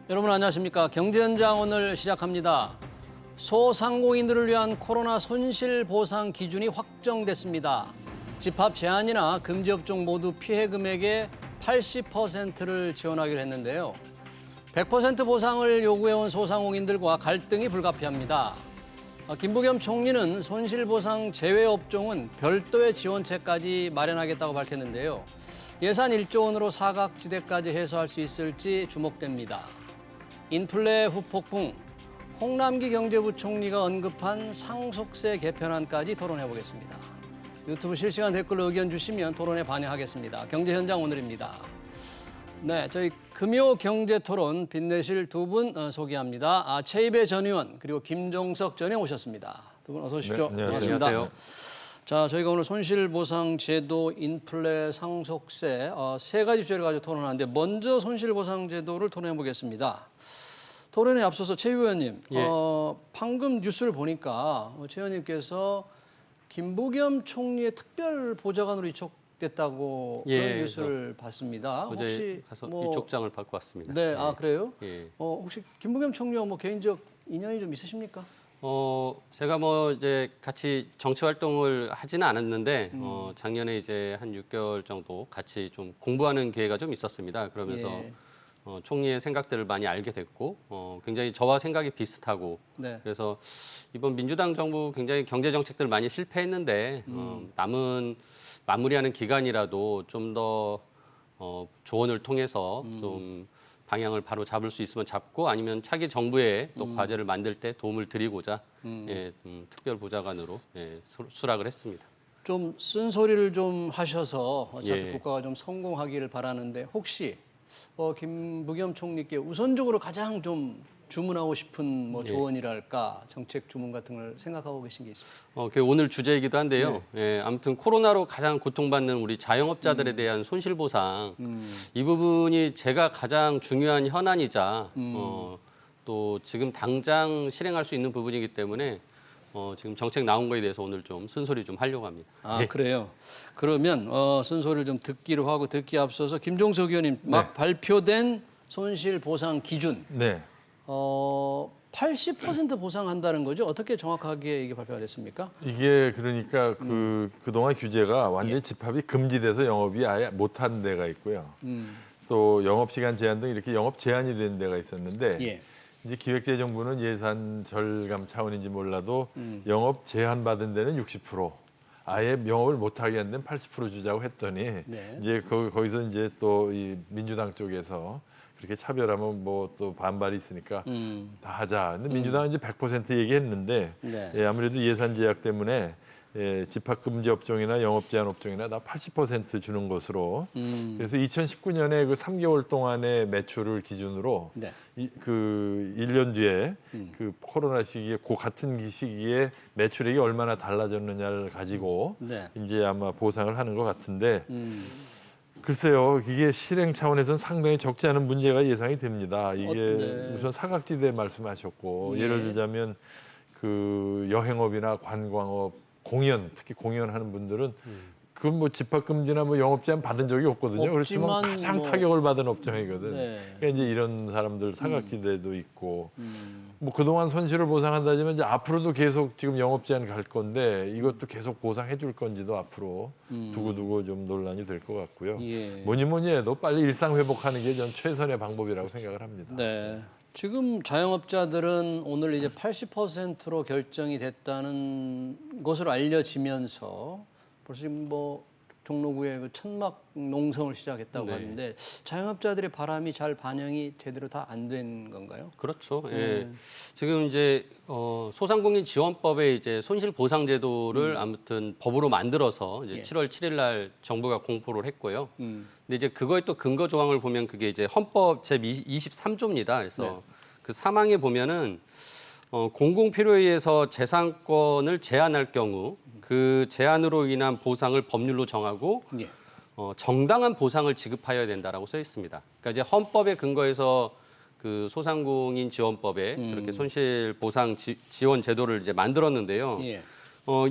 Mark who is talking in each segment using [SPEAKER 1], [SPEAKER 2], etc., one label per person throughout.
[SPEAKER 1] 여러분 안녕하십니까? 경제현장 오늘 시작합니다. 소상공인들을 위한 코로나 손실 보상 기준이 확정됐습니다. 집합 제한이나 금지 업종 모두 피해 금액의 80%를 지원하기로 했는데요. 100% 보상을 요구해온 소상공인들과 갈등이 불가피합니다. 김부겸 총리는 손실보상 제외 업종은 별도의 지원책까지 마련하겠다고 밝혔는데요. 예산 1조 원으로 사각지대까지 해소할 수 있을지 주목됩니다. 인플레 후폭풍, 홍남기 경제부총리가 언급한 상속세 개편안까지 토론해보겠습니다. 유튜브 실시간 댓글로 의견 주시면 토론에 반영하겠습니다. 경제현장 오늘입니다. 네, 저희 금요 경제토론 빚내실 두 분 소개합니다. 최이배 전 의원 그리고 김종석 전 의원 오셨습니다. 두 분 어서 오십시오.
[SPEAKER 2] 네, 안녕하세요.
[SPEAKER 1] 자, 저희가 오늘 손실보상제도, 인플레, 상속세 세 가지 주제를 가지고 토론하는데 먼저 손실보상제도를 토론해 보겠습니다. 토론에 앞서서 최 의원님,
[SPEAKER 2] 예.
[SPEAKER 1] 방금 뉴스를 보니까 최 의원님께서 김부겸 총리의 특별 보좌관으로 이촉됐다고 그런 뉴스를 봤습니다.
[SPEAKER 2] 어제
[SPEAKER 1] 혹시
[SPEAKER 2] 가서 이촉장을 받고 왔습니다.
[SPEAKER 1] 네, 아 그래요?
[SPEAKER 2] 예.
[SPEAKER 1] 혹시 김부겸 총리와 뭐 개인적 인연이 좀 있으십니까?
[SPEAKER 2] 제가 뭐 이제 같이 정치 활동을 하지는 않았는데 작년에 이제 한 6개월 정도 같이 좀 공부하는 기회가 좀 있었습니다. 그러면서
[SPEAKER 1] 예.
[SPEAKER 2] 총리의 생각들을 많이 알게 됐고 굉장히 저와 생각이 비슷하고
[SPEAKER 1] 네.
[SPEAKER 2] 그래서 이번 민주당 정부 굉장히 경제 정책들 많이 실패했는데 남은 마무리하는 기간이라도 좀 더 조언을 통해서 좀 방향을 바로 잡을 수 있으면 잡고 아니면 차기 정부에 또 과제를 만들 때 도움을 드리고자 특별 보좌관으로 수락을 했습니다.
[SPEAKER 1] 좀 쓴소리를 좀 하셔서 어차피
[SPEAKER 2] 예.
[SPEAKER 1] 국가가 좀 성공하기를 바라는데 혹시 김부겸 총리께 우선적으로 가장 좀 주문하고 싶은 뭐 조언이랄까 정책 주문 같은 걸 생각하고 계신 게 있습니까?
[SPEAKER 2] 그게 오늘 주제이기도 한데요. 아무튼 코로나로 가장 고통받는 우리 자영업자들에 대한 손실보상 이 부분이 제가 가장 중요한 현안이자 또 지금 당장 실행할 수 있는 부분이기 때문에 지금 정책 나온 거에 대해서 오늘 좀 쓴소리 좀 하려고 합니다.
[SPEAKER 1] 아 그래요. 그러면 순서를 좀 듣기로 하고 듣기 앞서서 김종석 의원님 막 발표된 손실 보상 기준
[SPEAKER 3] 네.
[SPEAKER 1] 80% 보상한다는 거죠? 어떻게 정확하게 이게 발표가 됐습니까?
[SPEAKER 3] 이게 그러니까 그동안 규제가 완전히 집합이 금지돼서 영업이 아예 못한 데가 있고요. 또 영업시간 제한 등 이렇게 영업 제한이 된 데가 있었는데
[SPEAKER 1] 예.
[SPEAKER 3] 이제 기획재정부는 예산 절감 차원인지 몰라도 영업 제한 받은 데는 60%, 아예 영업을 못하게 한 데는 80% 주자고 했더니
[SPEAKER 1] 네.
[SPEAKER 3] 이제 거기서 이제 또 이 민주당 쪽에서 그렇게 차별하면 뭐 또 반발이 있으니까 다 하자. 근데 민주당은 이제 100% 얘기했는데
[SPEAKER 1] 네.
[SPEAKER 3] 아무래도 예산 제약 때문에 집합 금지 업종이나 영업 제한 업종이나 다 80% 주는 것으로. 그래서 2019년에 그 3개월 동안의 매출을 기준으로
[SPEAKER 1] 네.
[SPEAKER 3] 그 1년 뒤에 그 코로나 시기에 그 같은 시기에 매출액이 얼마나 달라졌느냐를 가지고
[SPEAKER 1] 네.
[SPEAKER 3] 이제 아마 보상을 하는 것 같은데. 글쎄요, 이게 실행 차원에서는 상당히 적지 않은 문제가 예상이 됩니다. 이게
[SPEAKER 1] 네.
[SPEAKER 3] 우선 사각지대 말씀하셨고 예를 들자면 그 여행업이나 관광업, 공연, 특히 공연하는 분들은 그건 뭐 집합금지나 뭐 영업 제한 받은 적이 없거든요. 그렇지만
[SPEAKER 1] 없지만
[SPEAKER 3] 가장
[SPEAKER 1] 뭐-
[SPEAKER 3] 타격을 받은 업종이거든.
[SPEAKER 1] 네.
[SPEAKER 3] 그러니까 이제 이런 사람들 사각지대도 있고 뭐 그동안 손실을 보상한다지만 이제 앞으로도 계속 지금 영업 제한 갈 건데 이것도 계속 보상해 줄 건지도 앞으로 두고두고 좀 논란이 될 것 같고요.
[SPEAKER 1] 예.
[SPEAKER 3] 뭐니 해도 빨리 일상 회복하는 게 전 최선의 방법이라고 생각을 합니다.
[SPEAKER 1] 네. 지금 자영업자들은 오늘 이제 80%로 결정이 됐다는 것으로 알려지면서 벌써 지금 뭐 종로구에 그 천막 농성을 시작했다고
[SPEAKER 2] 네.
[SPEAKER 1] 하는데 자영업자들의 바람이 잘 반영이 제대로 다 안 된 건가요?
[SPEAKER 2] 그렇죠. 예. 지금 이제 소상공인 지원법에 이제 손실보상제도를 아무튼 법으로 만들어서 이제
[SPEAKER 1] 예.
[SPEAKER 2] 7월 7일 날 정부가 공포를 했고요.
[SPEAKER 1] 음.
[SPEAKER 2] 근데 이제 그거의 또 근거 조항을 보면 그게 이제 헌법 제 23조입니다. 그래서
[SPEAKER 1] 네.
[SPEAKER 2] 그 사망에 보면은 공공 필요에 의해서 재산권을 제한할 경우 그 제한으로 인한 보상을 법률로 정하고
[SPEAKER 1] 예.
[SPEAKER 2] 정당한 보상을 지급하여야 된다라고 써 있습니다. 그러니까 이제 헌법에 근거해서 그 소상공인 지원법에 그렇게 손실 보상 지원 제도를 이제 만들었는데요.
[SPEAKER 1] 예.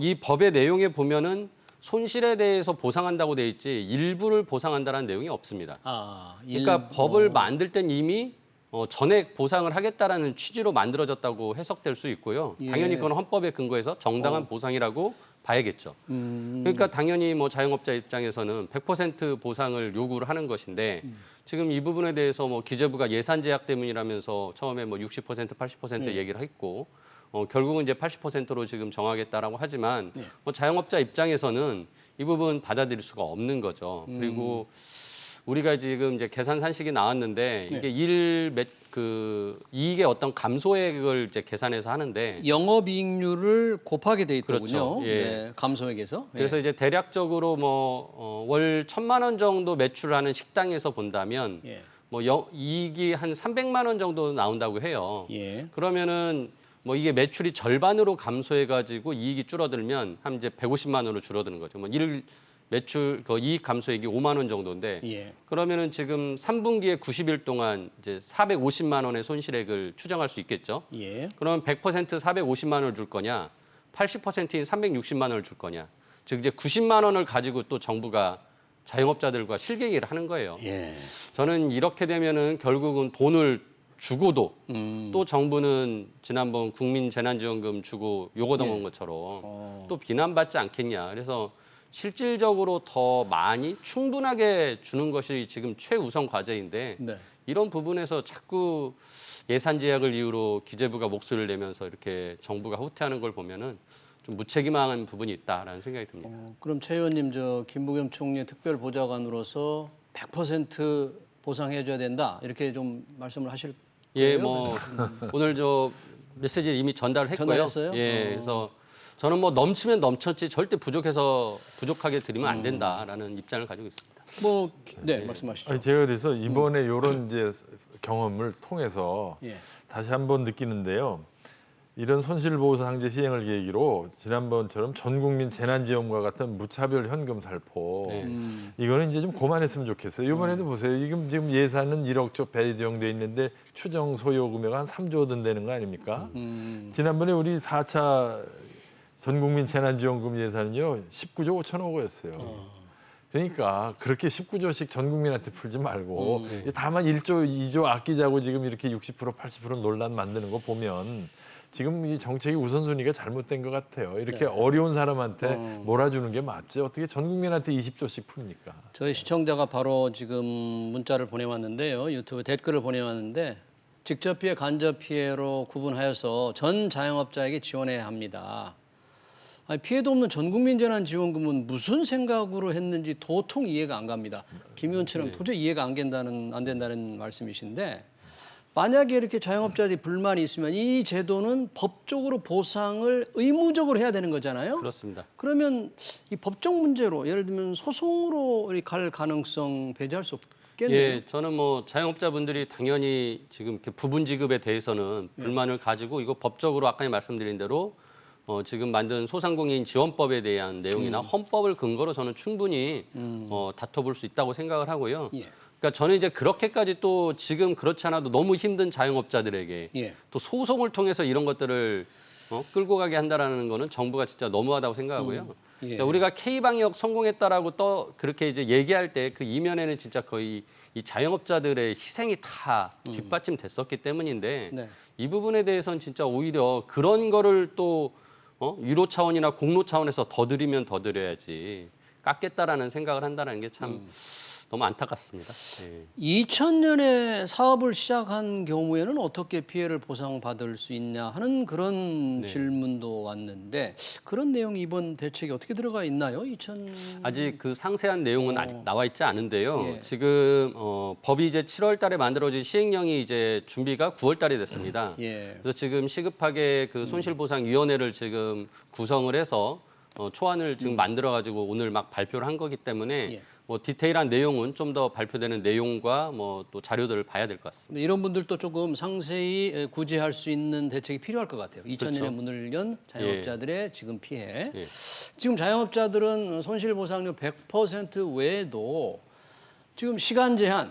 [SPEAKER 2] 이 법의 내용에 보면은 손실에 대해서 보상한다고 돼 있지 일부를 보상한다는 내용이 없습니다.
[SPEAKER 1] 아,
[SPEAKER 2] 그러니까 법을 만들 땐 이미 전액 보상을 하겠다라는 취지로 만들어졌다고 해석될 수 있고요.
[SPEAKER 1] 예.
[SPEAKER 2] 당연히 그건 헌법에 근거해서 정당한 보상이라고 봐야겠죠. 그러니까 당연히 뭐 자영업자 입장에서는 100% 보상을 요구를 하는 것인데 지금 이 부분에 대해서 뭐 기재부가 예산 제약 때문이라면서 처음에 뭐 60%, 80% 얘기를 했고 결국은 이제 80%로 지금 정하겠다라고 하지만 뭐 자영업자 입장에서는 이 부분 받아들일 수가 없는 거죠. 그리고 우리가 지금 이제 계산 산식이 나왔는데 이게 이익의 어떤 감소액을 이제 계산해서 하는데
[SPEAKER 1] 영업이익률을 곱하게 돼 있더군요.
[SPEAKER 2] 그렇죠. 예.
[SPEAKER 1] 네, 감소액에서.
[SPEAKER 2] 그래서 이제 대략적으로 뭐 월 1,000만 원 정도 매출하는 식당에서 본다면
[SPEAKER 1] 예.
[SPEAKER 2] 뭐 이익이 한 300만 원 정도 나온다고 해요.
[SPEAKER 1] 예.
[SPEAKER 2] 그러면은 뭐 이게 매출이 절반으로 감소해가지고 이익이 줄어들면 한 이제 150만 원으로 줄어드는 거죠. 뭐 매출 그 이익 감소액이 5만 원 정도인데
[SPEAKER 1] 예.
[SPEAKER 2] 그러면은 지금 3분기에 90일 동안 이제 450만 원의 손실액을 추정할 수 있겠죠.
[SPEAKER 1] 예.
[SPEAKER 2] 그러면 100% 450만 원을 줄 거냐, 80%인 360만 원을 줄 거냐. 즉 이제 90만 원을 가지고 또 정부가 자영업자들과 실갱이를 하는 거예요.
[SPEAKER 1] 예.
[SPEAKER 2] 저는 이렇게 되면은 결국은 돈을 주고도 또 정부는 지난번 국민재난지원금 주고 요거 덩은 것처럼 또 비난받지 않겠냐. 그래서 실질적으로 더 많이 충분하게 주는 것이 지금 최우선 과제인데
[SPEAKER 1] 네.
[SPEAKER 2] 이런 부분에서 자꾸 예산 제약을 이유로 기재부가 목소리를 내면서 이렇게 정부가 후퇴하는 걸 보면은 좀 무책임한 부분이 있다라는 생각이 듭니다.
[SPEAKER 1] 그럼 최 의원님 저 김부겸 총리 특별보좌관으로서 100% 보상해줘야 된다 이렇게 좀 말씀을 하실
[SPEAKER 2] 예,
[SPEAKER 1] 거예요?
[SPEAKER 2] 뭐 오늘 저 메시지를 이미 전달했고요.
[SPEAKER 1] 전달했어요?
[SPEAKER 2] 예, 그래서 저는 뭐 넘치면 넘쳤지 절대 부족하게 드리면 안 된다라는 입장을 가지고 있습니다.
[SPEAKER 1] 뭐 네, 말씀하시죠.
[SPEAKER 3] 아니, 제가 그래서 이번에 이런 이제 경험을 통해서
[SPEAKER 1] 예.
[SPEAKER 3] 다시 한번 느끼는데요. 이런 손실보상제 시행을 계기로 지난번처럼 전국민 재난지원과 같은 무차별 현금 살포
[SPEAKER 2] 네.
[SPEAKER 3] 이거는 이제 좀 그만했으면 좋겠어요. 이번에도 보세요. 지금 예산은 1억 조 배정돼 있는데 추정 소요 금액 한 3조 든다는 거 아닙니까? 지난번에 우리 4차 전국민 재난지원금 예산은요 19조 5천억 원이었어요. 그러니까 그렇게 19조씩 전 국민한테 풀지 말고 다만 1조, 2조 아끼자고 지금 이렇게 60%, 80% 논란 만드는 거 보면 지금 이 정책의 우선순위가 잘못된 것 같아요. 이렇게 어려운 사람한테 몰아주는 게 맞죠. 어떻게 전 국민한테 20조씩 풉니까?
[SPEAKER 1] 저희 시청자가 바로 지금 문자를 보내왔는데요. 유튜브 댓글을 보내왔는데 직접 피해, 간접 피해로 구분하여서 전 자영업자에게 지원해야 합니다. 아니, 피해도 없는 전국민 재난지원금은 무슨 생각으로 했는지 도통 이해가 안 갑니다. 김 의원처럼 도저히 이해가 안 된다는 말씀이신데 만약에 이렇게 자영업자들이 불만이 있으면 이 제도는 법적으로 보상을 의무적으로 해야 되는 거잖아요.
[SPEAKER 2] 그렇습니다.
[SPEAKER 1] 그러면 이 법적 문제로 예를 들면 소송으로 갈 가능성 배제할 수 없겠네요.
[SPEAKER 2] 예, 저는 뭐 자영업자분들이 당연히 지금 이렇게 부분 지급에 대해서는 불만을 가지고 이거 법적으로 아까 말씀드린 대로 지금 만든 소상공인 지원법에 대한 내용이나 헌법을 근거로 저는 충분히 다퉈볼 수 있다고 생각을 하고요.
[SPEAKER 1] 예.
[SPEAKER 2] 그러니까 저는 이제 그렇게까지 또 지금 그렇지 않아도 너무 힘든 자영업자들에게
[SPEAKER 1] 예.
[SPEAKER 2] 또 소송을 통해서 이런 것들을 끌고 가게 한다라는 거는 정부가 진짜 너무하다고 생각하고요.
[SPEAKER 1] 예.
[SPEAKER 2] 그러니까 우리가 K-방역 성공했다라고 또 그렇게 이제 얘기할 때 그 이면에는 진짜 거의 이 자영업자들의 희생이 다 뒷받침됐었기 때문인데
[SPEAKER 1] 네.
[SPEAKER 2] 이 부분에 대해서는 진짜 오히려 그런 거를 또 유로 차원이나 공로 차원에서 더 드리면 더 드려야지 깎겠다라는 생각을 한다는 게 참 너무 안타깝습니다. 예.
[SPEAKER 1] 2000년에 사업을 시작한 경우에는 어떻게 피해를 보상받을 수 있냐 하는 그런
[SPEAKER 2] 네.
[SPEAKER 1] 질문도 왔는데 그런 내용이 이번 대책에 어떻게 들어가 있나요?
[SPEAKER 2] 아직 그 상세한 내용은 아직 나와 있지 않은데요.
[SPEAKER 1] 예.
[SPEAKER 2] 지금 법이 이제 7월 달에 만들어진 시행령이 이제 준비가 9월 달에 됐습니다.
[SPEAKER 1] 예.
[SPEAKER 2] 그래서 지금 시급하게 그 손실보상위원회를 지금 구성을 해서 초안을 지금 만들어가지고 오늘 막 발표를 한 거기 때문에
[SPEAKER 1] 예.
[SPEAKER 2] 뭐 디테일한 내용은 좀 더 발표되는 내용과 뭐 또 자료들을 봐야 될 것 같습니다.
[SPEAKER 1] 이런 분들도 조금 상세히 구제할 수 있는 대책이 필요할 것 같아요. 2000년에
[SPEAKER 2] 그렇죠.
[SPEAKER 1] 문을 연 자영업자들의 지금 피해.
[SPEAKER 2] 예.
[SPEAKER 1] 지금 자영업자들은 손실보상료 100% 외에도 지금 시간 제한,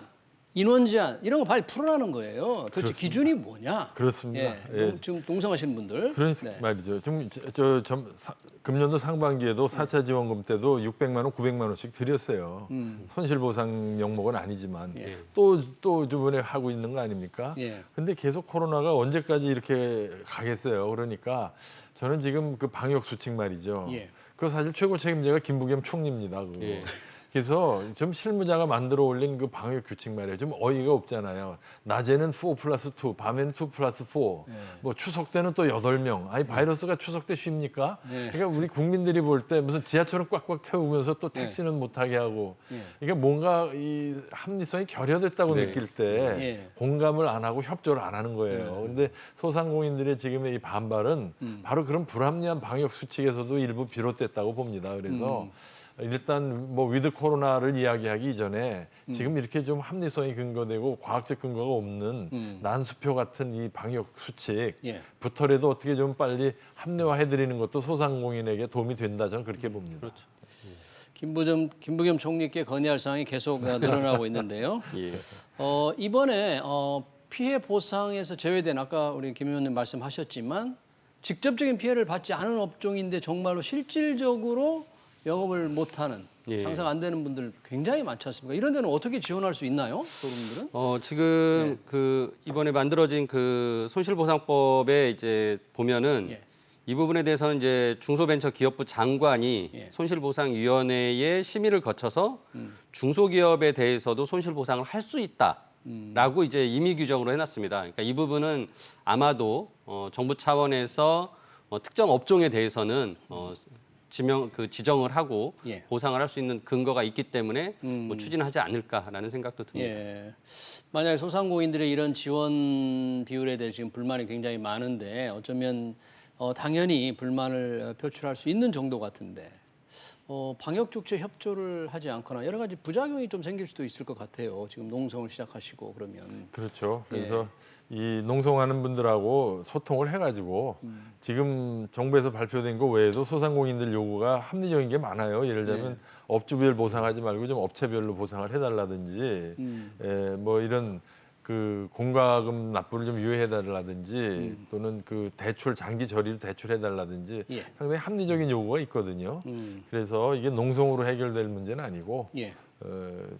[SPEAKER 1] 인원 제한 이런 거 빨리 풀어라는 거예요. 도대체
[SPEAKER 3] 그렇습니다.
[SPEAKER 1] 기준이 뭐냐?
[SPEAKER 3] 그렇습니다.
[SPEAKER 1] 예,
[SPEAKER 3] 예.
[SPEAKER 1] 지금 농성하시는 분들.
[SPEAKER 3] 그러니까
[SPEAKER 1] 네.
[SPEAKER 3] 말이죠. 지금 금년도 상반기에도 4차 지원금 때도 600만 원, 900만 원씩 드렸어요. 손실보상 명목은 아니지만
[SPEAKER 1] 예.
[SPEAKER 3] 또 저번에 하고 있는 거 아닙니까?
[SPEAKER 1] 예.
[SPEAKER 3] 근데 계속 코로나가 언제까지 이렇게 가겠어요. 그러니까 저는 지금 그 방역 수칙 말이죠.
[SPEAKER 1] 예.
[SPEAKER 3] 그 사실 최고 책임자가 김부겸 총리입니다. 그거.
[SPEAKER 2] 예.
[SPEAKER 3] 그래서 좀 실무자가 만들어 올린 그 방역 규칙 말이에요. 좀 어이가 없잖아요. 낮에는 4+2, 밤에는 2+4. 뭐 추석 때는 또 8명. 아니 바이러스가 추석 때 쉽니까? 그러니까 우리 국민들이 볼 때 무슨 지하철은 꽉꽉 태우면서 또 택시는 못 타게 하고. 그러니까 뭔가 이 합리성이 결여됐다고
[SPEAKER 2] 네.
[SPEAKER 3] 느낄 때
[SPEAKER 1] 예.
[SPEAKER 3] 공감을 안 하고 협조를 안 하는 거예요. 근데 소상공인들의 지금의 이 반발은 바로 그런 불합리한 방역 수칙에서도 일부 비롯됐다고 봅니다. 그래서 일단 뭐 위드 코로나를 이야기하기 이전에 지금 이렇게 좀 합리성이 근거되고 과학적 근거가 없는 난수표 같은 이 방역 수칙부터라도 어떻게 좀 빨리 합리화해드리는 것도 소상공인에게 도움이 된다 저는 그렇게 봅니다.
[SPEAKER 2] 그렇죠.
[SPEAKER 1] 김부겸 총리께 건의할 사항이 계속 늘어나고 있는데요.
[SPEAKER 2] 예.
[SPEAKER 1] 이번에 피해 보상에서 제외된 아까 우리 김 의원님 말씀하셨지만 직접적인 피해를 받지 않은 업종인데 정말로 실질적으로 영업을 못하는
[SPEAKER 2] 예.
[SPEAKER 1] 장사가 안 되는 분들 굉장히 많지 않습니까? 이런 데는 어떻게 지원할 수 있나요, 소상공인들은?
[SPEAKER 2] 지금 그 이번에 만들어진 그 손실보상법에 이제 보면은
[SPEAKER 1] 예.
[SPEAKER 2] 이 부분에 대해서는 이제 중소벤처기업부 장관이
[SPEAKER 1] 예.
[SPEAKER 2] 손실보상위원회의 심의를 거쳐서 중소기업에 대해서도 손실보상을 할 수 있다라고 이제 임의 규정으로 해놨습니다. 그러니까 이 부분은 아마도 정부 차원에서 특정 업종에 대해서는 지정을 하고
[SPEAKER 1] 예.
[SPEAKER 2] 보상을 할 수 있는 근거가 있기 때문에 뭐 추진하지 않을까라는 생각도 듭니다.
[SPEAKER 1] 예. 만약에 소상공인들의 이런 지원 비율에 대해 지금 불만이 굉장히 많은데 어쩌면 당연히 불만을 표출할 수 있는 정도 같은데 방역 조치에 협조를 하지 않거나 여러 가지 부작용이 좀 생길 수도 있을 것 같아요. 지금 농성을 시작하시고 그러면.
[SPEAKER 3] 그렇죠. 그래서 이 농성하는 분들하고 소통을 해가지고 지금 정부에서 발표된 거 외에도 소상공인들 요구가 합리적인 게 많아요. 예를 들면 업주별 보상하지 말고 좀 업체별로 보상을 해달라든지, 뭐 이런 그 공과금 납부를 좀 유예해달라든지 또는 그 대출 장기 저리로 대출해달라든지
[SPEAKER 1] 예.
[SPEAKER 3] 상당히 합리적인 요구가 있거든요. 그래서 이게 농성으로 해결될 문제는 아니고
[SPEAKER 1] 예.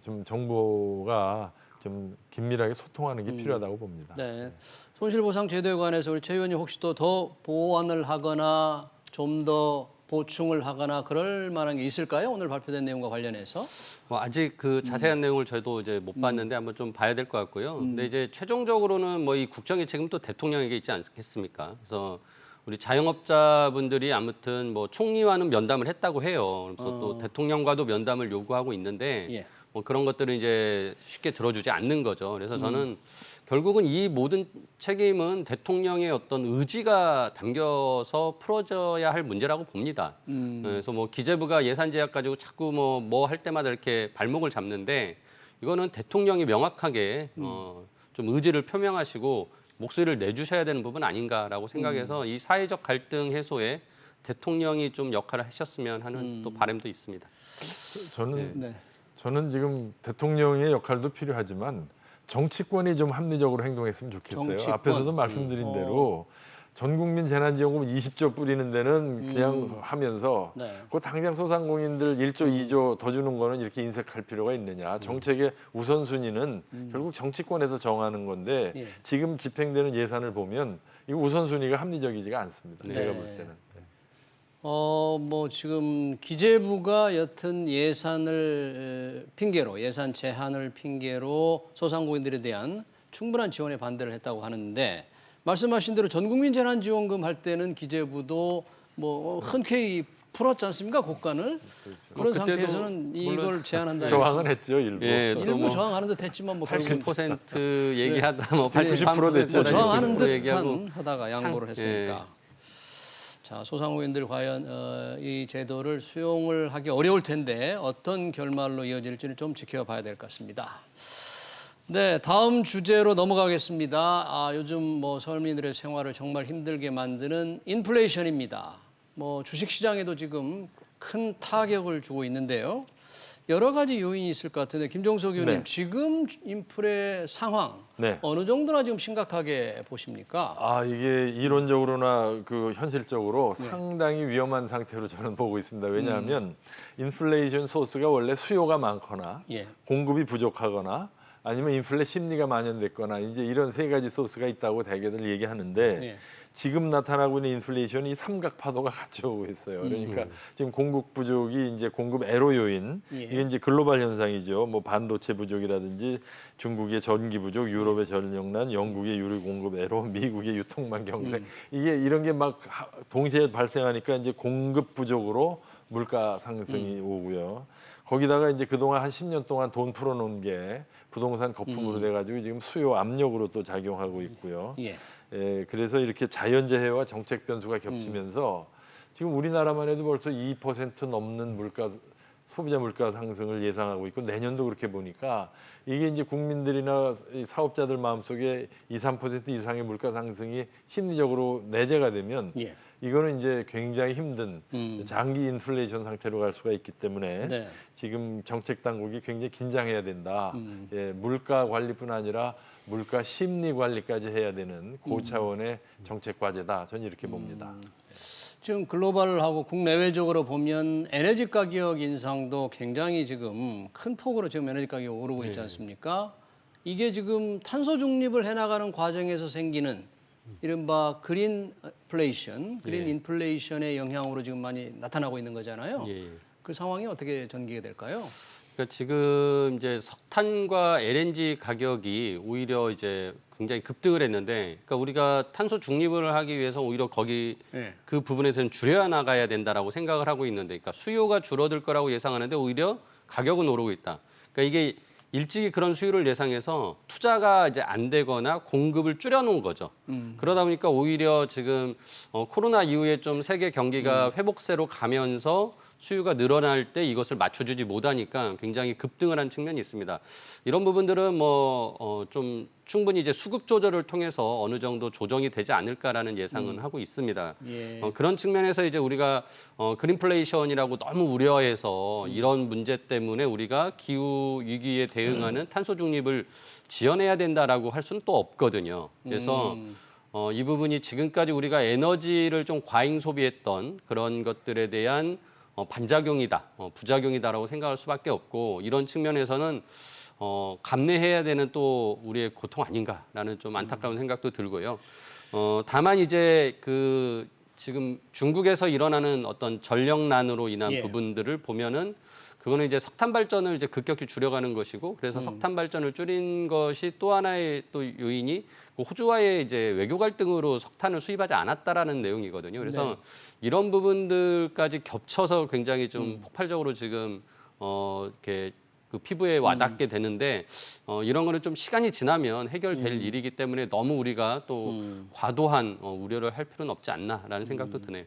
[SPEAKER 3] 좀 정부가 좀 긴밀하게 소통하는 게 필요하다고 봅니다.
[SPEAKER 1] 네. 손실보상 제도에 관해서 우리 최 의원님 혹시 또 더 보완을 하거나 좀 더 보충을 하거나 그럴 만한 게 있을까요? 오늘 발표된 내용과 관련해서?
[SPEAKER 2] 아직 그 자세한 내용을 저희도 이제 못 봤는데 한번 좀 봐야 될 것 같고요. 근데 이제 최종적으로는 뭐 이 국정의 책임은 또 대통령에게 있지 않겠습니까? 그래서 우리 자영업자분들이 아무튼 뭐 총리와는 면담을 했다고 해요. 그래서 또 대통령과도 면담을 요구하고 있는데
[SPEAKER 1] 예.
[SPEAKER 2] 뭐 그런 것들은 이제 쉽게 들어주지 않는 거죠. 그래서 저는 결국은 이 모든 책임은 대통령의 어떤 의지가 담겨서 풀어져야 할 문제라고 봅니다. 그래서 뭐 기재부가 예산 제약 가지고 자꾸 뭐 할 때마다 이렇게 발목을 잡는데 이거는 대통령이 명확하게 좀 의지를 표명하시고 목소리를 내주셔야 되는 부분 아닌가라고 생각해서 이 사회적 갈등 해소에 대통령이 좀 역할을 하셨으면 하는 또 바람도 있습니다.
[SPEAKER 3] 저는 지금 대통령의 역할도 필요하지만 정치권이 좀 합리적으로 행동했으면 좋겠어요.
[SPEAKER 1] 정치권.
[SPEAKER 3] 앞에서도 말씀드린 대로 전 국민 재난지원금 20조 뿌리는 데는 그냥 하면서
[SPEAKER 1] 네.
[SPEAKER 3] 그 당장 소상공인들 1조, 2조 더 주는 거는 이렇게 인색할 필요가 있느냐. 정책의 우선순위는 결국 정치권에서 정하는 건데
[SPEAKER 1] 예.
[SPEAKER 3] 지금 집행되는 예산을 보면 이 우선순위가 합리적이지가 않습니다.
[SPEAKER 1] 네.
[SPEAKER 3] 제가 볼 때는.
[SPEAKER 1] 뭐 지금 기재부가 여튼 예산을 핑계로 예산 제한을 핑계로 소상공인들에 대한 충분한 지원에 반대를 했다고 하는데 말씀하신 대로 전국민 재난지원금 할 때는 기재부도 뭐 흔쾌히 풀었지 않습니까 고간을 그런
[SPEAKER 2] 그때도
[SPEAKER 1] 상태에서는 이걸
[SPEAKER 2] 물론
[SPEAKER 1] 제한한다.
[SPEAKER 3] 저항은 했죠 일부.
[SPEAKER 2] 예, 또
[SPEAKER 1] 일부
[SPEAKER 2] 뭐
[SPEAKER 1] 저항하는 듯 했지만 뭐 결국
[SPEAKER 2] 80% 얘기하다 뭐
[SPEAKER 3] 90% 됐죠.
[SPEAKER 1] 뭐
[SPEAKER 3] 네.
[SPEAKER 1] 저항하는
[SPEAKER 2] 90% 얘기하고
[SPEAKER 1] 듯한 하다가 양보를 했으니까. 자, 소상공인들 과연 이 제도를 수용을 하기 어려울 텐데 어떤 결말로 이어질지는 좀 지켜봐야 될 것 같습니다. 네, 다음 주제로 넘어가겠습니다. 요즘 뭐 서민들의 생활을 정말 힘들게 만드는 인플레이션입니다. 뭐 주식 시장에도 지금 큰 타격을 주고 있는데요. 여러 가지 요인이 있을 것 같은데 김종석 의원님
[SPEAKER 3] 네.
[SPEAKER 1] 지금 인플레 상황
[SPEAKER 3] 네.
[SPEAKER 1] 어느 정도나 지금 심각하게 보십니까?
[SPEAKER 3] 아, 이게 이론적으로나 그 현실적으로
[SPEAKER 1] 네.
[SPEAKER 3] 상당히 위험한 상태로 저는 보고 있습니다. 왜냐하면 인플레이션 소스가 원래 수요가 많거나
[SPEAKER 1] 예.
[SPEAKER 3] 공급이 부족하거나 아니면 인플레 심리가 만연됐거나 이제 이런 세 가지 소스가 있다고 대개들 얘기하는데
[SPEAKER 1] 예.
[SPEAKER 3] 지금 나타나고 있는 인플레이션이 삼각 파도가 같이 오고 있어요. 그러니까 지금 공급 부족이 이제 공급 애로 요인
[SPEAKER 1] 예.
[SPEAKER 3] 이게 이제 글로벌 현상이죠. 뭐 반도체 부족이라든지 중국의 전기 부족, 유럽의 전력난, 영국의 유류 공급 애로, 미국의 유통망 경색 이게 이런 게 막 동시에 발생하니까 이제 공급 부족으로 물가 상승이 오고요. 거기다가 이제 그동안 한 10년 동안 돈 풀어놓은 게 부동산 거품으로 돼가지고 지금 수요 압력으로 또 작용하고 있고요.
[SPEAKER 1] 예.
[SPEAKER 3] 예, 그래서 이렇게 자연재해와 정책 변수가 겹치면서 지금 우리나라만 해도 벌써 2% 넘는 소비자 물가 상승을 예상하고 있고 내년도 그렇게 보니까 이게 이제 국민들이나 이 사업자들 마음속에 2, 3% 이상의 물가 상승이 심리적으로 내재가 되면
[SPEAKER 1] 예.
[SPEAKER 3] 이거는 이제 굉장히 힘든 장기 인플레이션 상태로 갈 수가 있기 때문에
[SPEAKER 1] 네.
[SPEAKER 3] 지금 정책 당국이 굉장히 긴장해야 된다. 예, 물가 관리뿐 아니라 물가 심리 관리까지 해야 되는 고차원의 정책 과제다. 저는 이렇게 봅니다.
[SPEAKER 1] 지금 글로벌하고 국내외적으로 보면 에너지 가격 인상도 굉장히 지금 큰 폭으로 지금 에너지 가격이 오르고 있지 않습니까? 이게 지금 탄소 중립을 해나가는 과정에서 생기는 이른바 그린 인플레이션의 영향으로 지금 많이 나타나고 있는 거잖아요.
[SPEAKER 2] 예.
[SPEAKER 1] 그 상황이 어떻게 전개가 될까요?
[SPEAKER 2] 그러니까 지금 이제 석탄과 LNG 가격이 오히려 이제 굉장히 급등을 했는데, 그러니까 우리가 탄소 중립을 하기 위해서 오히려 거기
[SPEAKER 1] 네.
[SPEAKER 2] 그 부분에서는 줄여 나가야 된다라고 생각을 하고 있는데, 그러니까 수요가 줄어들 거라고 예상하는데 오히려 가격은 오르고 있다. 그러니까 이게 일찍이 그런 수요를 예상해서 투자가 이제 안 되거나 공급을 줄여놓은 거죠. 그러다 보니까 오히려 지금 코로나 이후에 좀 세계 경기가 회복세로 가면서 수요가 늘어날 때 이것을 맞춰주지 못하니까 굉장히 급등을 한 측면이 있습니다. 이런 부분들은 좀 충분히 이제 수급 조절을 통해서 어느 정도 조정이 되지 않을까라는 예상은 하고 있습니다.
[SPEAKER 1] 예.
[SPEAKER 2] 그런 측면에서 이제 우리가 그린플레이션이라고 너무 우려해서 이런 문제 때문에 우리가 기후 위기에 대응하는 탄소 중립을 지연해야 된다라고 할 수는 또 없거든요. 그래서 이 부분이 지금까지 우리가 에너지를 좀 과잉 소비했던 그런 것들에 대한 반작용이다, 부작용이다라고 생각할 수밖에 없고, 이런 측면에서는 감내해야 되는 또 우리의 고통 아닌가라는 좀 안타까운 생각도 들고요. 다만 이제 그 지금 중국에서 일어나는 어떤 전력난으로 인한
[SPEAKER 1] 예.
[SPEAKER 2] 부분들을 보면은 그거는 이제 석탄 발전을 이제 급격히 줄여가는 것이고, 그래서 석탄 발전을 줄인 것이 또 하나의 또 요인이 호주와의 이제 외교 갈등으로 석탄을 수입하지 않았다라는 내용이거든요. 그래서
[SPEAKER 1] 네.
[SPEAKER 2] 이런 부분들까지 겹쳐서 굉장히 좀 폭발적으로 지금 이렇게 그 피부에 와닿게 되는데 이런 거는 좀 시간이 지나면 해결될 일이기 때문에 너무 우리가 또 과도한 우려를 할 필요는 없지 않나라는 생각도 드네요.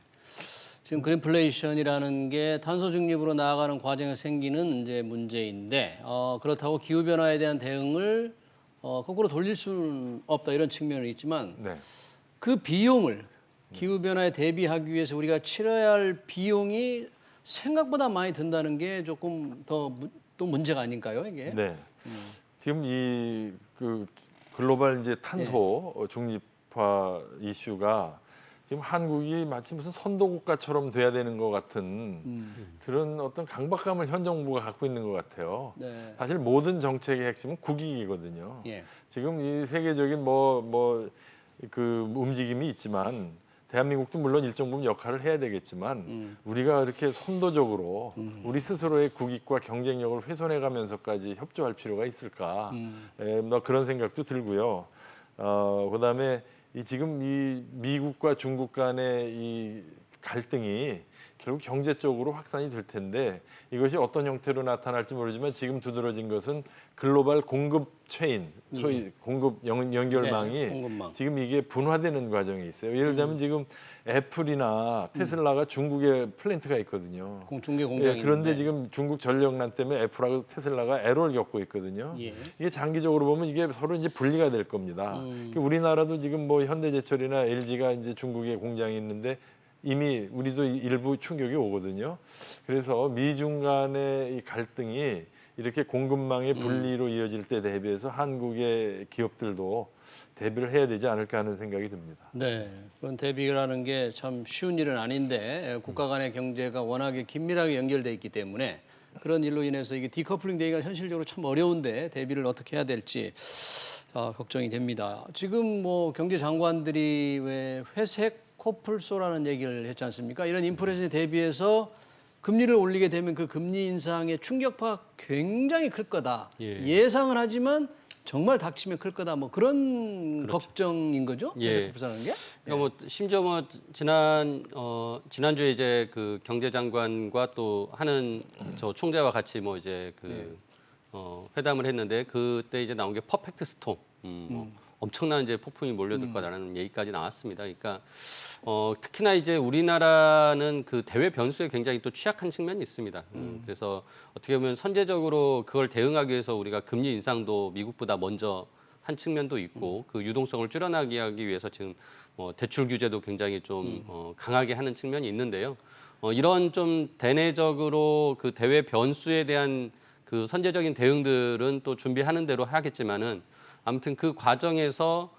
[SPEAKER 1] 지금 그린플레이션이라는 게 탄소 중립으로 나아가는 과정에 생기는 이제 문제인데 그렇다고 기후 변화에 대한 대응을 거꾸로 돌릴 수는 없다 이런 측면은 있지만
[SPEAKER 3] 네.
[SPEAKER 1] 그 비용을 기후 변화에 대비하기 위해서 우리가 치러야 할 비용이 생각보다 많이 든다는 게 조금 더 또 문제가 아닌가요, 이게?
[SPEAKER 3] 네. 지금 이 그 글로벌 이제 탄소 중립화 이슈가 지금 한국이 마치 무슨 선도국가처럼 돼야 되는 것 같은 그런 어떤 강박감을 현 정부가 갖고 있는 것 같아요.
[SPEAKER 1] 네.
[SPEAKER 3] 사실 모든 정책의 핵심은 국익이거든요.
[SPEAKER 1] 예.
[SPEAKER 3] 지금 이 세계적인 그 움직임이 있지만 대한민국도 물론 일정 부분 역할을 해야 되겠지만 우리가 이렇게 선도적으로 우리 스스로의 국익과 경쟁력을 훼손해가면서까지 협조할 필요가 있을까? 그런 생각도 들고요. 그다음에 지금 이 미국과 중국 간의 이 갈등이 결국 경제적으로 확산이 될 텐데 이것이 어떤 형태로 나타날지 모르지만 지금 두드러진 것은 글로벌 공급 체인, 소위 공급 연결망이
[SPEAKER 1] 네, 공급망.
[SPEAKER 3] 지금 이게 분화되는 과정에 있어요. 예를 들면 지금 애플이나 테슬라가 중국에 플랜트가 있거든요.
[SPEAKER 1] 중개 공장이
[SPEAKER 3] 그런데
[SPEAKER 1] 있는데.
[SPEAKER 3] 지금 중국 전력난 때문에 애플하고 테슬라가 애로를 겪고 있거든요.
[SPEAKER 1] 예.
[SPEAKER 3] 이게 장기적으로 보면 이게 서로 이제 분리가 될 겁니다. 우리나라도 지금 뭐 현대제철이나 LG가 이제 중국에 공장이 있는데 이미 우리도 일부 충격이 오거든요. 그래서 미중 간의 이 갈등이 이렇게 공급망의 분리로 이어질 때 대비해서 한국의 기업들도 대비를 해야 되지 않을까 하는 생각이 듭니다.
[SPEAKER 1] 네, 그런 대비라는 게 참 쉬운 일은 아닌데 국가 간의 경제가 워낙에 긴밀하게 연결돼 있기 때문에 그런 일로 인해서 이게 디커플링 되기가 현실적으로 참 어려운데 대비를 어떻게 해야 될지 걱정이 됩니다. 지금 뭐 경제장관들이 왜 회색 코뿔소라는 얘기를 했지 않습니까? 이런 인플레이션에 대비해서 금리를 올리게 되면 그 금리 인상의 충격파가 굉장히 클 거다. 예상을 하지만 정말 닥치면 클 거다. 뭐 그런 걱정인 거죠? 회색 코뿔소라는 게?
[SPEAKER 2] 그러니까 뭐 심지어 뭐 지난주에 이제 그 경제장관과 또 하는 저 총재와 같이 뭐 이제 그 회담을 했는데 그때 이제 나온 게 퍼펙트 스톰. 뭐 엄청난 이제 폭풍이 몰려들 거다라는 얘기까지 나왔습니다. 그러니까 특히나 이제 우리나라는 그 대외 변수에 굉장히 또 취약한 측면이 있습니다. 그래서 어떻게 보면 선제적으로 그걸 대응하기 위해서 우리가 금리 인상도 미국보다 먼저 한 측면도 있고 그 유동성을 줄여나가기 하기 위해서 지금 대출 규제도 굉장히 좀 강하게 하는 측면이 있는데요. 이런 좀 대내적으로 그 대외 변수에 대한 그 선제적인 대응들은 또 준비하는 대로 하겠지만은 아무튼 그 과정에서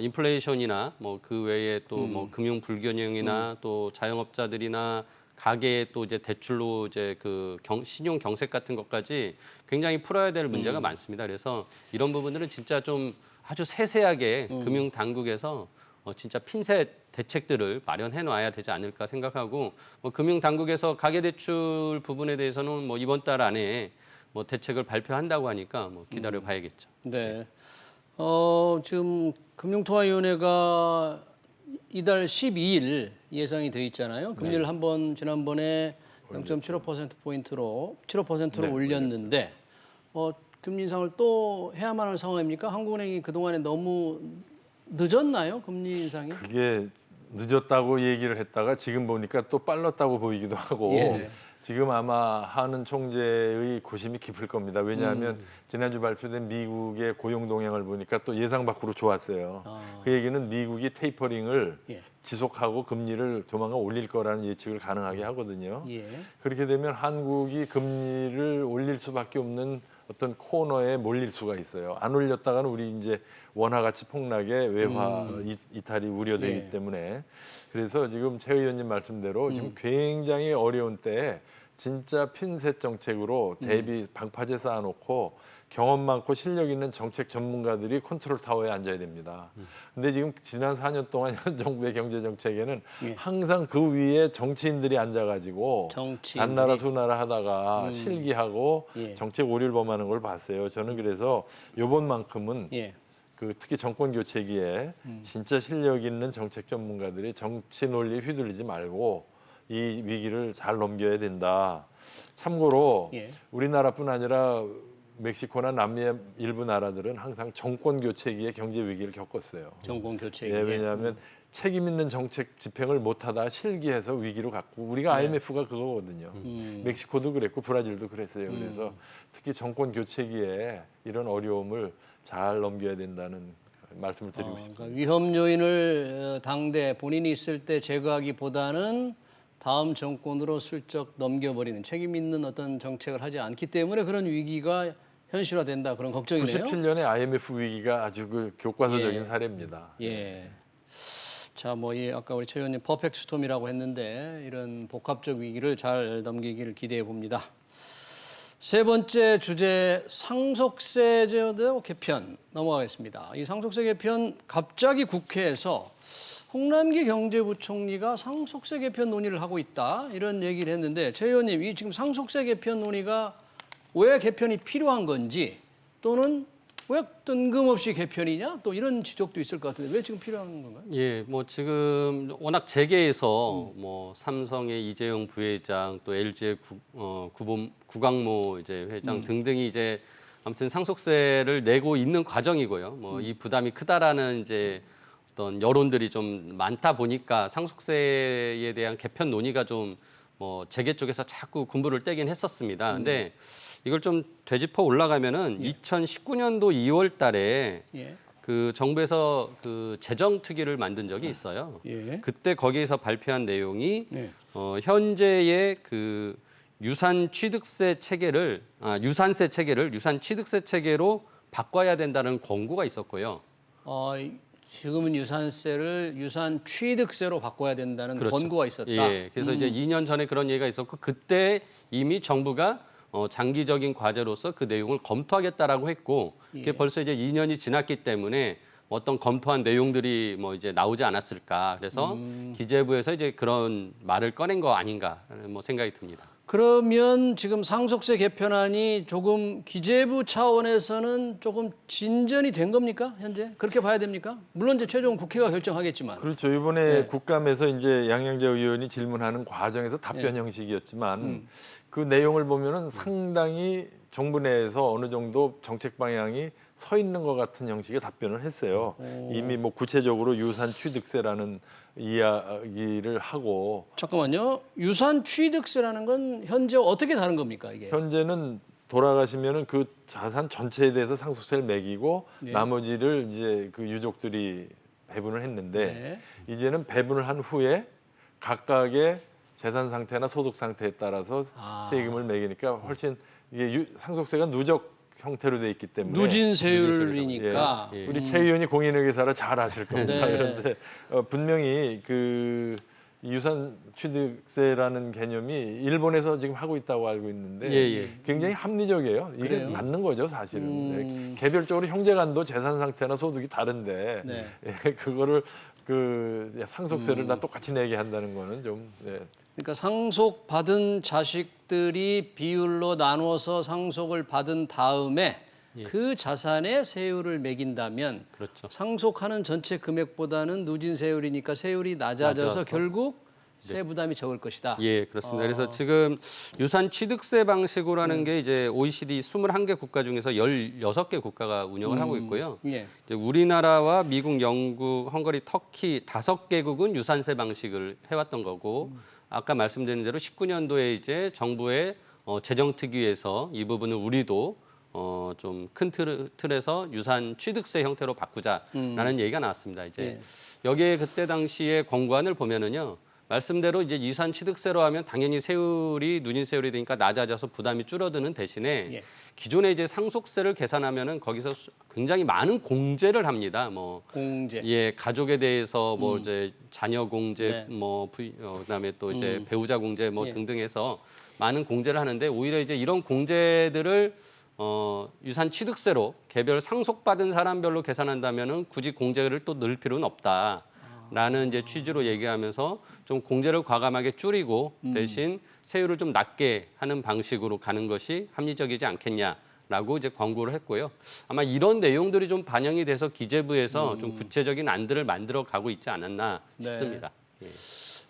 [SPEAKER 2] 인플레이션이나 뭐 그 외에 또 뭐 금융 불균형이나 또 자영업자들이나 가계의 또 이제 대출로 이제 그 신용 경색 같은 것까지 굉장히 풀어야 될 문제가 많습니다. 그래서 이런 부분들은 진짜 좀 아주 세세하게 금융 당국에서 진짜 핀셋 대책들을 마련해 놔야 되지 않을까 생각하고 뭐 금융 당국에서 가계 대출 부분에 대해서는 뭐 이번 달 안에 뭐 대책을 발표한다고 하니까 뭐 기다려 봐야겠죠.
[SPEAKER 1] 네. 지금 금융통화위원회가 이달 12일 예상이 돼 있잖아요. 금리를 한번 지난번에 0.75%포인트로 7% 올렸는데 금리 인상을 또 해야만 하는 상황입니까? 한국은행이 그동안에 너무 늦었나요? 금리 인상이?
[SPEAKER 3] 그게 늦었다고 얘기를 했다가 지금 보니까 또 빨랐다고 보이기도 하고 지금 아마 하는 총재의 고심이 깊을 겁니다. 왜냐하면 지난주 발표된 미국의 고용 동향을 보니까 또 예상 밖으로 좋았어요. 그 얘기는 미국이 테이퍼링을 지속하고 금리를 조만간 올릴 거라는 예측을 가능하게 하거든요. 그렇게 되면 한국이 금리를 올릴 수밖에 없는 어떤 코너에 몰릴 수가 있어요. 안 올렸다가는 우리 이제 원화가치 폭락에 외화 이탈이 우려되기 때문에 그래서 지금 최 의원님 말씀대로 지금 굉장히 어려운 때에 진짜 핀셋 정책으로 대비 방파제 쌓아놓고 경험 많고 실력 있는 정책 전문가들이 컨트롤 타워에 앉아야 됩니다. 근데 지금 지난 4년 동안 현 정부의 경제 정책에는 항상 그 위에 정치인들이 앉아가지고 잔나라 수나라 하다가 실기하고 정책 오릴범하는 걸 봤어요. 저는 그래서 이번만큼은 그 특히 정권 교체기에 진짜 실력 있는 정책 전문가들이 정치 논리에 휘둘리지 말고 이 위기를 잘 넘겨야 된다. 참고로 우리나라뿐 아니라 멕시코나 남미의 일부 나라들은 항상 정권 교체기에 경제 위기를 겪었어요.
[SPEAKER 1] 정권 교체기에.
[SPEAKER 3] 왜냐하면 책임 있는 정책 집행을 못하다 실기해서 위기로 갔고 우리가 IMF가 그거거든요. 멕시코도 그랬고 브라질도 그랬어요. 그래서 특히 정권 교체기에 이런 어려움을 잘 넘겨야 된다는 말씀을 드리고 싶습니다.
[SPEAKER 1] 그러니까 위험 요인을 당대 본인이 있을 때 제거하기보다는 다음 정권으로 슬쩍 넘겨버리는 책임 있는 어떤 정책을 하지 않기 때문에 그런 위기가 현실화된다 그런 걱정이네요.
[SPEAKER 3] 97년에 IMF 위기가 아주 그 교과서적인 사례입니다.
[SPEAKER 1] 자, 뭐 아까 우리 최 의원님 퍼펙트 스톰이라고 했는데 이런 복합적 위기를 잘 넘기기를 기대해 봅니다. 세 번째 주제 상속세제도 개편 넘어가겠습니다. 이 상속세 개편 갑자기 국회에서 홍남기 경제부총리가 상속세 개편 논의를 하고 있다 이런 얘기를 했는데 최 의원님 이 지금 상속세 개편 논의가 왜 개편이 필요한 건지 또는 왜 뜬금없이 개편이냐 또 이런 지적도 있을 것 같은데 왜 지금 필요한 건가요?
[SPEAKER 2] 예, 뭐 지금 워낙 재계에서 뭐 삼성의 이재용 부회장 또 LG의 구광모 이제 회장 등등이 이제 아무튼 상속세를 내고 있는 과정이고요. 뭐 이 부담이 크다라는 이제 어떤 여론들이 좀 많다 보니까 상속세에 대한 개편 논의가 좀 뭐 재계 쪽에서 자꾸 군부를 떼긴 했었습니다. 근데 이걸 좀 되짚어 올라가면은 2019년도 2월 달에 그 정부에서 그 재정특위를 만든 적이 있어요.
[SPEAKER 1] 예.
[SPEAKER 2] 그때 거기에서 발표한 내용이
[SPEAKER 1] 네.
[SPEAKER 2] 현재의 그 유산 취득세 체계를 유산 취득세 체계로 바꿔야 된다는 권고가 있었고요.
[SPEAKER 1] 지금은 유산세를 유산 취득세로 바꿔야 된다는
[SPEAKER 2] 그렇죠.
[SPEAKER 1] 권고가 있었다.
[SPEAKER 2] 예, 그래서 이제 2년 전에 그런 얘기가 있었고 그때 이미 정부가 장기적인 과제로서 그 내용을 검토하겠다라고 했고 그게 벌써 이제 2년이 지났기 때문에 어떤 검토한 내용들이 뭐 이제 나오지 않았을까. 그래서 기재부에서 이제 그런 말을 꺼낸 거 아닌가 뭐 생각이 듭니다.
[SPEAKER 1] 그러면 지금 상속세 개편안이 조금 기재부 차원에서는 조금 진전이 된 겁니까? 현재 그렇게 봐야 됩니까? 물론 이제 최종 국회가 결정하겠지만.
[SPEAKER 3] 그렇죠. 이번에
[SPEAKER 1] 네.
[SPEAKER 3] 국감에서 이제 양양재 의원이 질문하는 과정에서 답변 형식이었지만 그 내용을 보면은 상당히 정부 내에서 어느 정도 정책 방향이 서 있는 것 같은 형식의 답변을 했어요. 이미 뭐 구체적으로 유산 취득세라는 이야기를 하고
[SPEAKER 1] 잠깐만요. 유산 취득세라는 건 현재 어떻게 다른 겁니까, 이게?
[SPEAKER 3] 현재는 돌아가시면은 그 자산 전체에 대해서 상속세를 매기고
[SPEAKER 1] 네.
[SPEAKER 3] 나머지를 이제 그 유족들이 배분을 했는데
[SPEAKER 1] 네.
[SPEAKER 3] 이제는 배분을 한 후에 각각의 재산 상태나 소득 상태에 따라서 세금을 매기니까 훨씬 이게 상속세가 누적 형태로 돼 있기 때문에
[SPEAKER 1] 누진세율이니까.
[SPEAKER 2] 예.
[SPEAKER 3] 우리 최 의원이 공인회계사라 잘 아실 겁니다.
[SPEAKER 1] 네.
[SPEAKER 3] 그런데 분명히 그 유산 취득세라는 개념이 일본에서 지금 하고 있다고 알고 있는데
[SPEAKER 2] 예.
[SPEAKER 3] 굉장히 합리적이에요. 이게
[SPEAKER 1] 그래요?
[SPEAKER 3] 맞는 거죠, 사실은. 개별적으로 형제간도 재산 상태나 소득이 다른데
[SPEAKER 1] 네.
[SPEAKER 3] 그거를 그 상속세를 다 똑같이 내게 한다는 거는 좀
[SPEAKER 1] 그러니까 상속 받은 자식들이 비율로 나누어서 상속을 받은 다음에 그 자산에 세율을 매긴다면
[SPEAKER 2] 그렇죠.
[SPEAKER 1] 상속하는 전체 금액보다는 누진 세율이니까 세율이 낮아져서 결국 세 부담이 적을 것이다.
[SPEAKER 2] 예, 그렇습니다. 그래서 지금 유산 취득세 방식으로 하는 게 이제 OECD 21개 국가 중에서 16개 국가가 운영을 하고 있고요.
[SPEAKER 1] 예.
[SPEAKER 2] 이제 우리나라와 미국, 영국, 헝가리, 터키 5개국은 유산세 방식을 해왔던 거고 아까 말씀드린 대로 19년도에 이제 정부의 재정특위에서 이 부분을 우리도 좀 큰 틀에서 유산 취득세 형태로 바꾸자라는 얘기가 나왔습니다. 이제 여기에 그때 당시에 권고안을 보면은요. 말씀대로 이제 유산 취득세로 하면 당연히 세율이 누진 세율이 되니까 낮아져서 부담이 줄어드는 대신에 기존에 이제 상속세를 계산하면은 거기서 굉장히 많은 공제를 합니다. 뭐
[SPEAKER 1] 공제.
[SPEAKER 2] 예, 가족에 대해서 뭐 이제 자녀 공제 뭐 그다음에 또 이제 배우자 공제 뭐 등등해서 많은 공제를 하는데 오히려 이제 이런 공제들을 유산 취득세로 개별 상속받은 사람별로 계산한다면은 굳이 공제를 또 넣을 필요는 없다라는 이제 취지로 얘기하면서 좀 공제를 과감하게 줄이고 대신 세율을 좀 낮게 하는 방식으로 가는 것이 합리적이지 않겠냐라고 이제 권고를 했고요. 아마 이런 내용들이 좀 반영이 돼서 기재부에서 좀 구체적인 안들을 만들어 가고 있지 않았나 싶습니다. 예.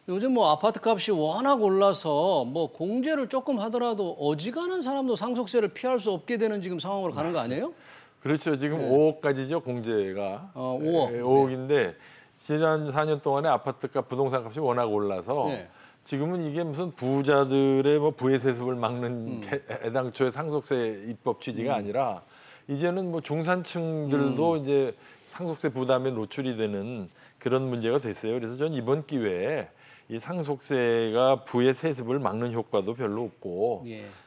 [SPEAKER 1] 요즘 뭐 아파트 값이 워낙 올라서 뭐 공제를 조금 하더라도 어지간한 사람도 상속세를 피할 수 없게 되는 지금 상황으로 가는 거 아니에요?
[SPEAKER 3] 그렇죠. 지금 5억까지죠, 공제가.
[SPEAKER 1] 5억.
[SPEAKER 3] 5억인데 지난 4년 동안에 아파트값, 부동산 값이 워낙 올라서
[SPEAKER 1] 네.
[SPEAKER 3] 지금은 이게 무슨 부자들의 뭐 부의 세습을 막는 애당초의 상속세 입법 취지가 아니라 이제는 뭐 중산층들도 이제 상속세 부담에 노출이 되는 그런 문제가 됐어요. 그래서 전 이번 기회에 이 상속세가 부의 세습을 막는 효과도 별로 없고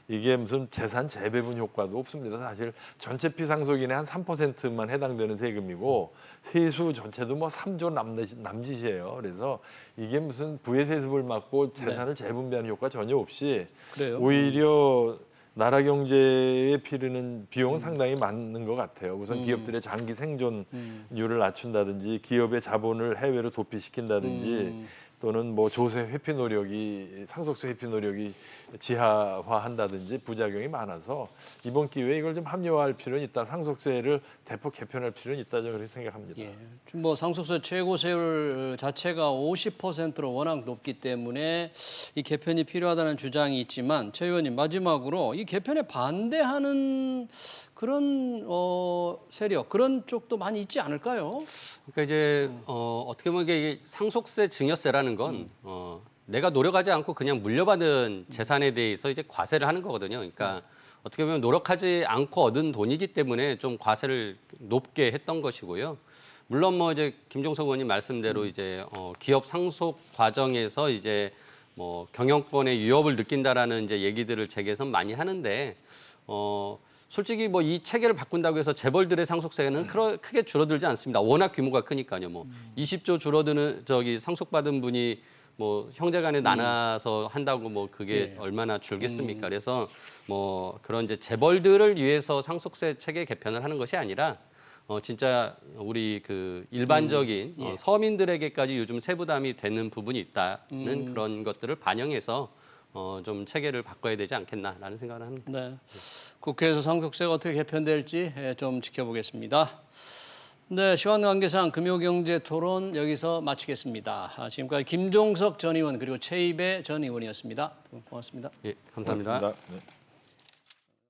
[SPEAKER 3] 이게 무슨 재산 재배분 효과도 없습니다. 사실 전체 피상속인의 한 3%만 해당되는 세금이고 세수 전체도 뭐 3조 남짓이에요. 그래서 이게 무슨 부의 세습을 막고 재산을 재분배하는 효과 전혀 없이
[SPEAKER 1] 그래요?
[SPEAKER 3] 오히려 나라 경제에 필요는 비용은 상당히 많은 것 같아요. 우선 기업들의 장기 생존율을 낮춘다든지 기업의 자본을 해외로 도피시킨다든지 또는 뭐 조세 회피 노력이 상속세 회피 노력이 지하화한다든지 부작용이 많아서 이번 기회에 이걸 좀 합리화할 필요는 있다. 상속세를 대폭 개편할 필요는 있다. 저는 그렇게 생각합니다.
[SPEAKER 1] 예. 지금 뭐 상속세 최고 세율 자체가 50%로 워낙 높기 때문에 이 개편이 필요하다는 주장이 있지만 최 의원님 마지막으로 이 개편에 반대하는 그런 세력 그런 쪽도 많이 있지 않을까요?
[SPEAKER 2] 그러니까 이제 어떻게 보면 이게 상속세 증여세라는 건 내가 노력하지 않고 그냥 물려받은 재산에 대해서 이제 과세를 하는 거거든요. 그러니까 어떻게 보면 노력하지 않고 얻은 돈이기 때문에 좀 과세를 높게 했던 것이고요. 물론 뭐 이제 김종석 의원님 말씀대로 이제 기업 상속 과정에서 이제 뭐 경영권의 위협을 느낀다라는 이제 얘기들을 재계에서 많이 하는데 솔직히 뭐 이 체계를 바꾼다고 해서 재벌들의 상속세는 크게 줄어들지 않습니다. 워낙 규모가 크니까요. 뭐 20조 줄어드는 상속받은 분이 뭐 형제간에 나눠서 한다고 뭐 그게 얼마나 줄겠습니까? 그래서 뭐 그런 이제 재벌들을 위해서 상속세 체계 개편을 하는 것이 아니라 진짜 우리 그 일반적인 서민들에게까지 요즘 세부담이 되는 부분이 있다는 그런 것들을 반영해서 좀 체계를 바꿔야 되지 않겠나라는 생각을 합니다.
[SPEAKER 1] 네. 국회에서 상속세가 어떻게 개편될지 좀 지켜보겠습니다. 네, 시간 관계상 금요경제 토론 여기서 마치겠습니다. 지금까지 김종석 전 의원 그리고 최이배 전 의원이었습니다. 고맙습니다.
[SPEAKER 2] 예, 감사합니다.
[SPEAKER 3] 고맙습니다. 네.